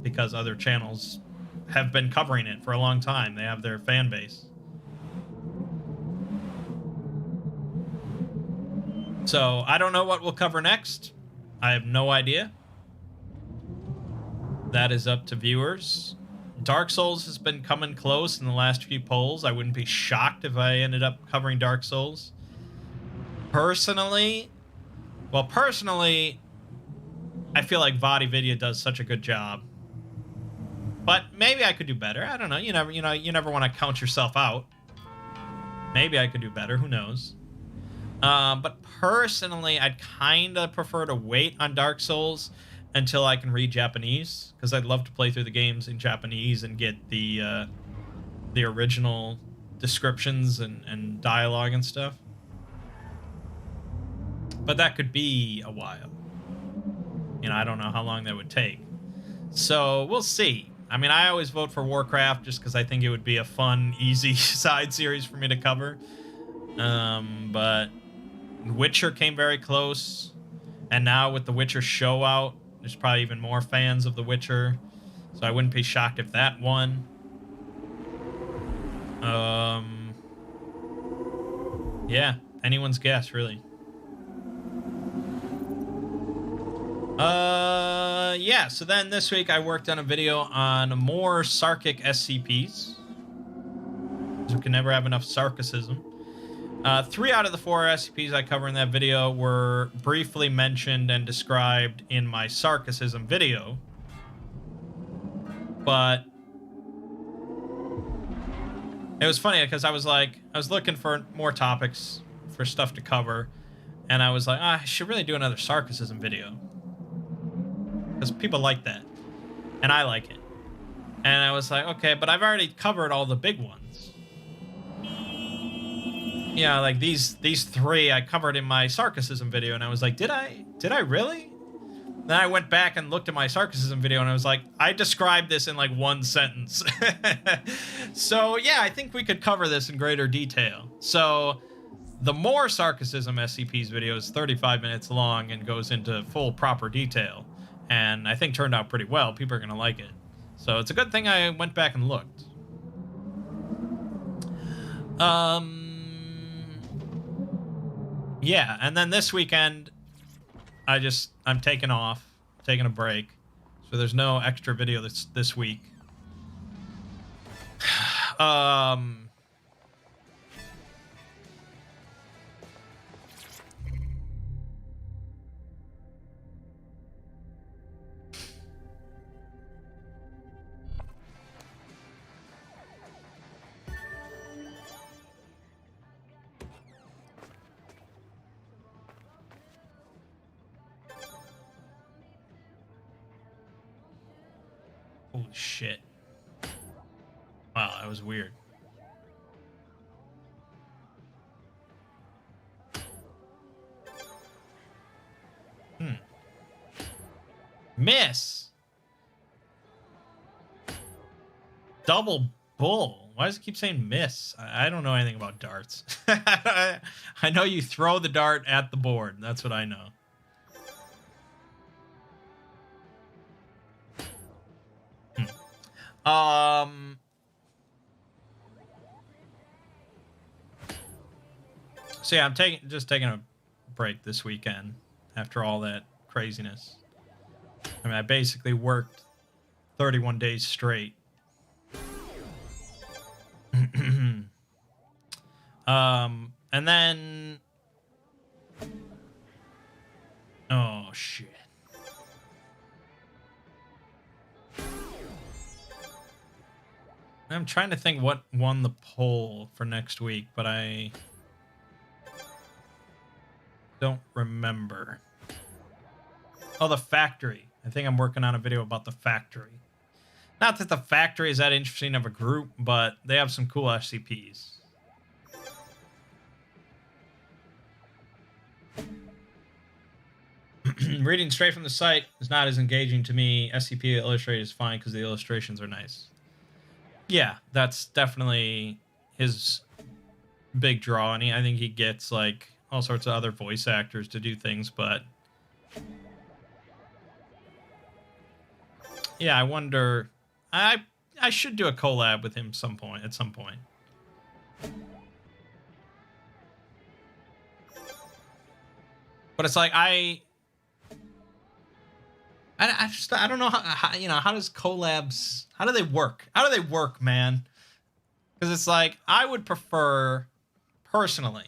because other channels have been covering it for a long time. They have their fan base. So I don't know what we'll cover next. I have no idea. That is up to viewers. Dark Souls has been coming close in the last few polls. I wouldn't be shocked if I ended up covering Dark Souls. Personally, I feel like VodiVidya does such a good job. But maybe I could do better. I don't know. You never want to count yourself out. Maybe I could do better. Who knows? But personally, I'd kind of prefer to wait on Dark Souls until I can read Japanese, because I'd love to play through the games in Japanese and get the original descriptions and dialogue and stuff. But that could be a while. You know, I don't know how long that would take. So we'll see. I mean, I always vote for Warcraft just because I think it would be a fun, easy side series for me to cover. But Witcher came very close. And now with the Witcher show out, there's probably even more fans of The Witcher. So I wouldn't be shocked if that won. Yeah, anyone's guess, really. Yeah, so then this week I worked on a video on more Sarkic SCPs. We can never have enough Sarkicism. 3 out of the 4 SCPs I cover in that video were briefly mentioned and described in my Sarkicism video. But it was funny because I was looking for more topics for stuff to cover, and I was like, I should really do another Sarkicism video. Because people like that. And I like it. And I was like, okay, but I've already covered all the big ones. Yeah, like these 3 I covered in my Sarkicism video, and I was like, did I really? Then I went back and looked at my Sarkicism video, and I was like, I described this in like 1 sentence. So yeah, I think we could cover this in greater detail. So the more Sarkicism SCPs video is 35 minutes long and goes into full proper detail. And I think turned out pretty well. People are going to like it. So it's a good thing I went back and looked. Yeah, and then this weekend, I'm taking off, taking a break. So there's no extra video this week. Holy shit. Wow, that was weird. Miss! Double bull. Why does it keep saying miss? I don't know anything about darts. I know you throw the dart at the board. That's what I know. So yeah, I'm just taking a break this weekend after all that craziness. I mean, I basically worked 31 days straight. And then, oh shit. I'm trying to think what won the poll for next week, but Don't remember. Oh, the factory. I think I'm working on a video about the factory. Not that the factory is that interesting of a group, but they have some cool SCPs. Reading straight from the site is not as engaging to me. SCP illustrated is fine because the illustrations are nice. Yeah, that's definitely his big draw, and I think he gets like all sorts of other voice actors to do things, but yeah, I wonder. I should do a collab with him at some point. But it's like I don't know how you know, how does collabs, how do they work? How do they work, man? Because it's like personally,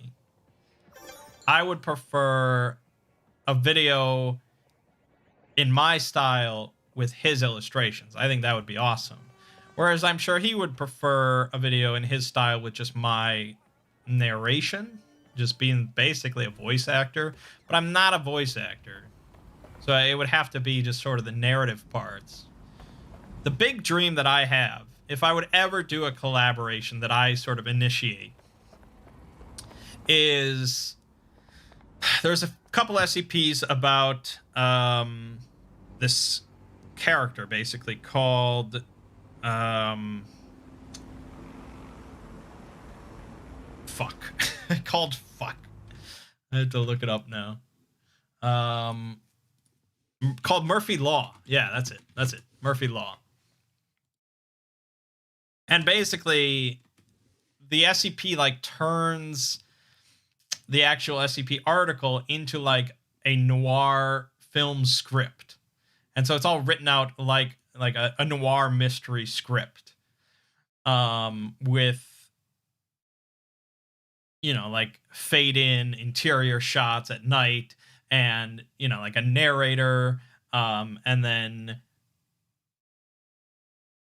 I would prefer a video in my style with his illustrations. I think that would be awesome. Whereas I'm sure he would prefer a video in his style with just my narration, just being basically a voice actor. But I'm not a voice actor, so it would have to be just sort of the narrative parts. The big dream that I have, if I would ever do a collaboration that I sort of initiate, is there's a couple SCPs about this character basically called called fuck. I have to look it up now. Called Murphy Law. Yeah, that's it. Murphy Law. And basically the SCP like turns the actual SCP article into like a noir film script. And so it's all written out like a noir mystery script. With, you know, like fade in interior shots at night and, you know, like a narrator, and then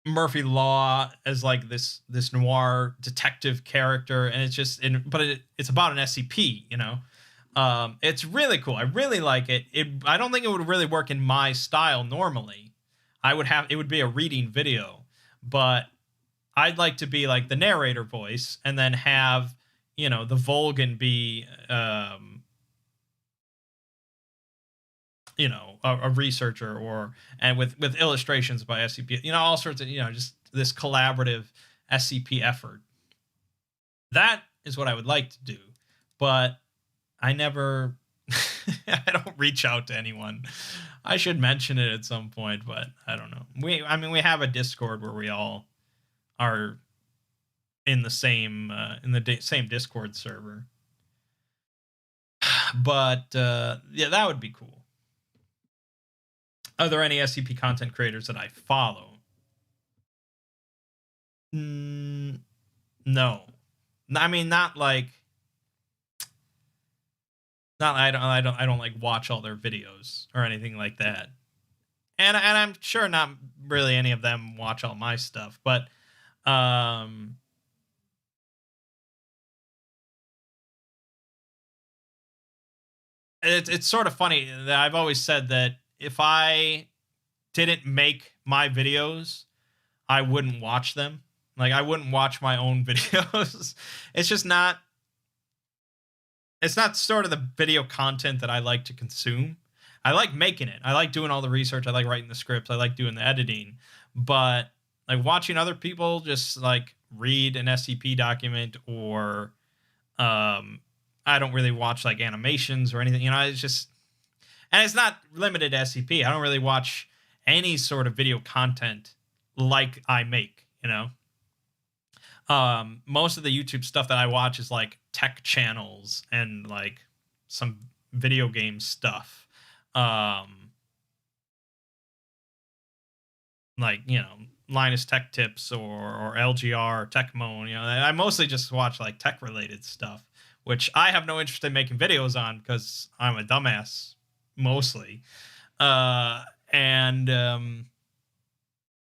Murphy Law as like this noir detective character, and it's just it's about an SCP, you know. It's really cool. I really like it. I don't think it would really work in my style normally. It would be a reading video, but I'd like to be like the narrator voice and then have, you know, the Volgan be you know, a researcher, and with illustrations by SCP, you know, all sorts of, you know, just this collaborative SCP effort. That is what I would like to do, but I never, I don't reach out to anyone. I should mention it at some point, but I don't know. We have a Discord where we all are in the same same Discord server. But yeah, that would be cool. Are there any SCP content creators that I follow? No. I mean, not like. I don't like watch all their videos or anything like that. And I'm sure not really any of them watch all my stuff, but it's sort of funny that I've always said that if I didn't make my videos, I wouldn't watch them. Like, I wouldn't watch my own videos. It's not sort of the video content that I like to consume. I like making it. I like doing all the research. I like writing the scripts. I like doing the editing. But like watching other people just like read an SCP document, or I don't really watch like animations or anything. You know, it's just, and it's not limited to SCP. I don't really watch any sort of video content like I make, you know. Most of the YouTube stuff that I watch is like tech channels and like some video game stuff. Like, you know, Linus Tech Tips or LGR or Techmoan. You know, I mostly just watch like tech related stuff, which I have no interest in making videos on because I'm a dumbass mostly. And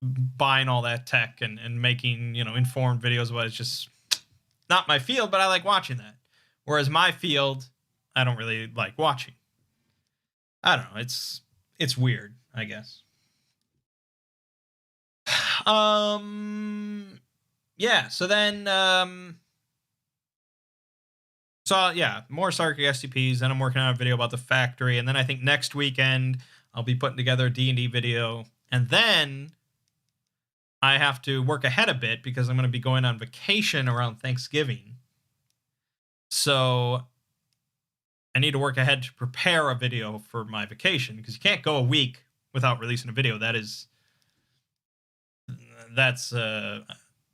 buying all that tech and making, you know, informed videos about it's just not my field, but I like watching that. Whereas my field I don't really like watching. I don't know. It's weird, I guess. Yeah, so then so yeah, more Sarkic SCPs, then I'm working on a video about the factory, and then I think next weekend I'll be putting together a D&D video, and then I have to work ahead a bit because I'm going to be going on vacation around Thanksgiving. So I need to work ahead to prepare a video for my vacation, because you can't go a week without releasing a video. That's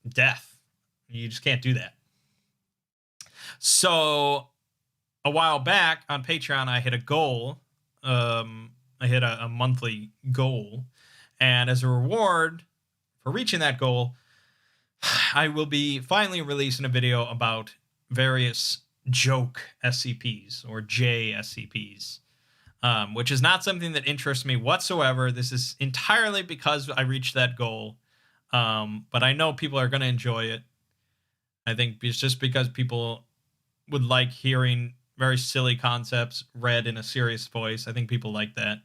death. You just can't do that. So a while back on Patreon, I hit a goal. I hit a monthly goal, and as a reward for reaching that goal, I will be finally releasing a video about various joke SCPs or JSCPs, which is not something that interests me whatsoever. This is entirely because I reached that goal, but I know people are going to enjoy it. I think it's just because people would like hearing very silly concepts read in a serious voice. I think people like that.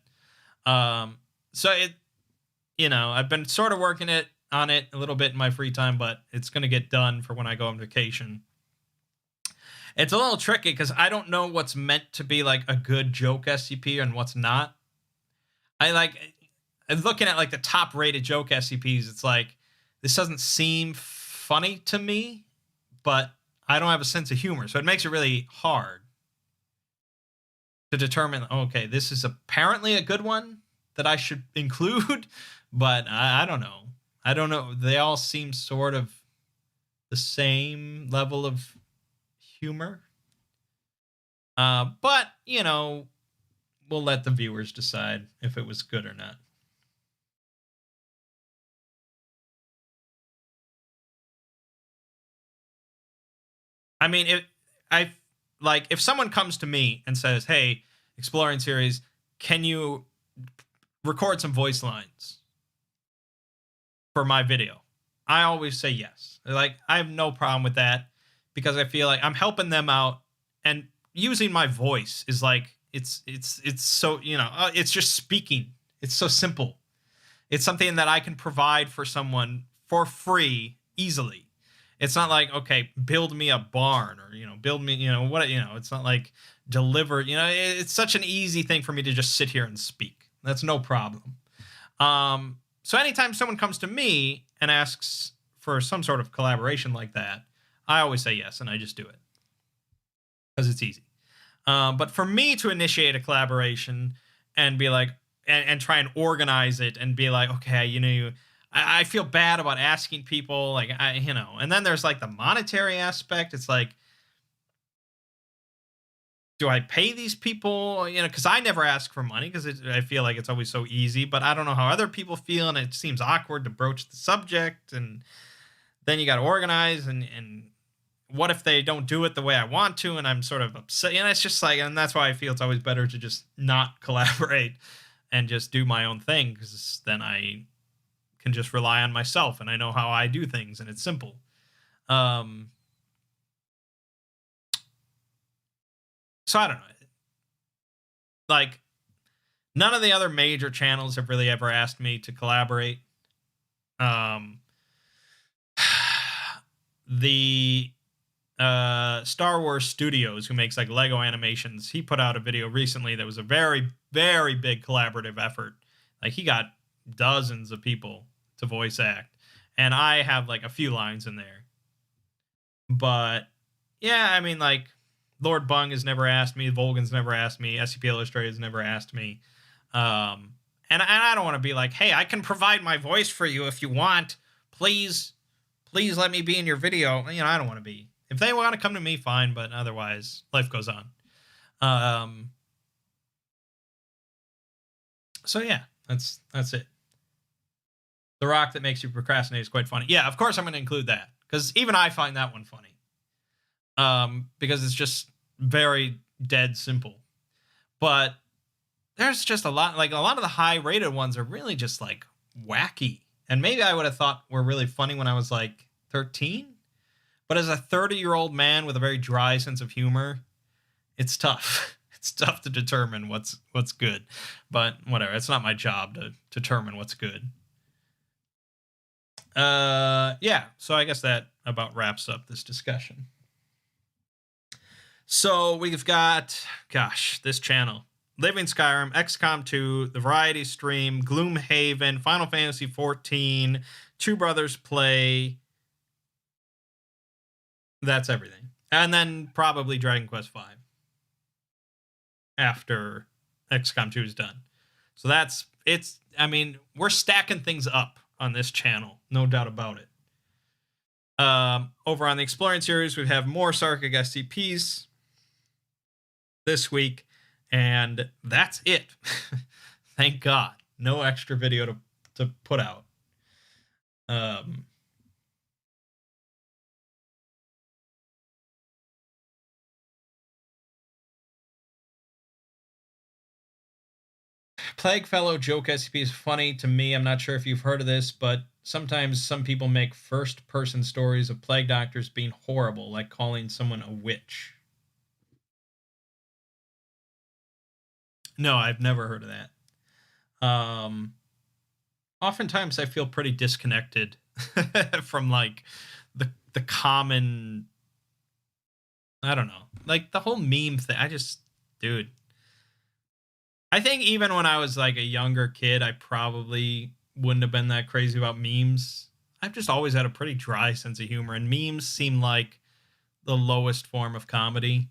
So I've been sort of working on it a little bit in my free time, but it's going to get done for when I go on vacation. It's a little tricky because I don't know what's meant to be like a good joke SCP and what's not. I'm looking at like the top rated joke SCPs. It's like, this doesn't seem funny to me, but I don't have a sense of humor. So it makes it really hard to determine, okay, this is apparently a good one that I should include, but I don't know. I don't know. They all seem sort of the same level of humor. But, we'll let the viewers decide if it was good or not. I mean, if someone comes to me and says, "Hey, Exploring Series, can you record some voice lines for my video?" I always say yes. Like, I have no problem with that, because I feel like I'm helping them out, and using my voice is like, it's so, it's just speaking. It's so simple. It's something that I can provide for someone for free easily. It's not like, okay, build me a barn, or, build me, it's not like deliver, it's such an easy thing for me to just sit here and speak. That's no problem. So anytime someone comes to me and asks for some sort of collaboration like that, I always say yes, and I just do it because it's easy. But for me to initiate a collaboration and be like, and try and organize it and be like, okay, I feel bad about asking people, like, and then there's like the monetary aspect. It's like, do I pay these people? Because I never ask for money, because I feel like it's always so easy, but I don't know how other people feel, and it seems awkward to broach the subject, and then you got to organize, and what if they don't do it the way I want to, and I'm sort of upset? It's just like, and that's why I feel it's always better to just not collaborate and just do my own thing, because then I can just rely on myself, and I know how I do things, and it's simple. So I don't know. Like, none of the other major channels have really ever asked me to collaborate. The Star Wars Studios, who makes like Lego animations, he put out a video recently that was a very, very big collaborative effort. Like, he got dozens of people to voice act, and I have like a few lines in there. But yeah, I mean, like, Lord Bung has never asked me, Volgan's never asked me, SCP Illustrated has never asked me. And I don't want to be like, hey, I can provide my voice for you if you want. Please let me be in your video. I don't want to be. If they want to come to me, fine, but otherwise, life goes on. So yeah, that's it. The rock that makes you procrastinate is quite funny. Yeah, of course I'm going to include that, because even I find that one funny. Because it's just very dead simple. But there's just a lot of the high rated ones are really just like wacky. And maybe I would have thought were really funny when I was like 13. But as a 30-year-old man with a very dry sense of humor, it's tough. It's tough to determine what's good, but whatever. It's not my job to determine what's good. Yeah. So I guess that about wraps up this discussion. So we've got, gosh, this channel: Living Skyrim, XCOM 2, The Variety Stream, Gloomhaven, Final Fantasy 14, Two Brothers Play. That's everything. And then probably Dragon Quest 5 after XCOM 2 is done. So I mean, we're stacking things up on this channel, no doubt about it. Over on the Exploring series, we have more Sarkic SCPs this week, and that's it. Thank God. No extra video to put out. Plague Fellow Joke SCP is funny to me. I'm not sure if you've heard of this, but sometimes some people make first-person stories of plague doctors being horrible, like calling someone a witch. No, I've never heard of that. Oftentimes I feel pretty disconnected from like the common, I don't know, like the whole meme thing. Dude, I think even when I was like a younger kid, I probably wouldn't have been that crazy about memes. I've just always had a pretty dry sense of humor, and memes seem like the lowest form of comedy.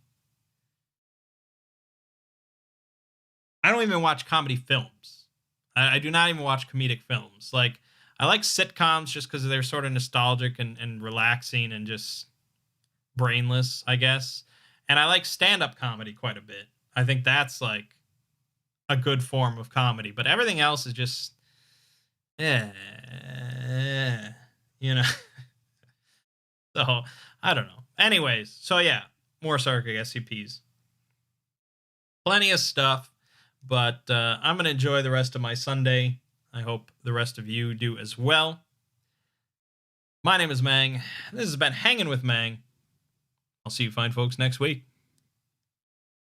I don't even watch comedy films. I do not even watch comedic films. Like, I like sitcoms just because they're sort of nostalgic and relaxing and just brainless, I guess. And I like stand-up comedy quite a bit. I think that's like a good form of comedy. But everything else is just, you know. So, I don't know. Anyways, so yeah, more Sarkic SCPs. Plenty of stuff. But I'm going to enjoy the rest of my Sunday. I hope the rest of you do as well. My name is Mangg. This has been Hanging with Mangg. I'll see you fine folks next week.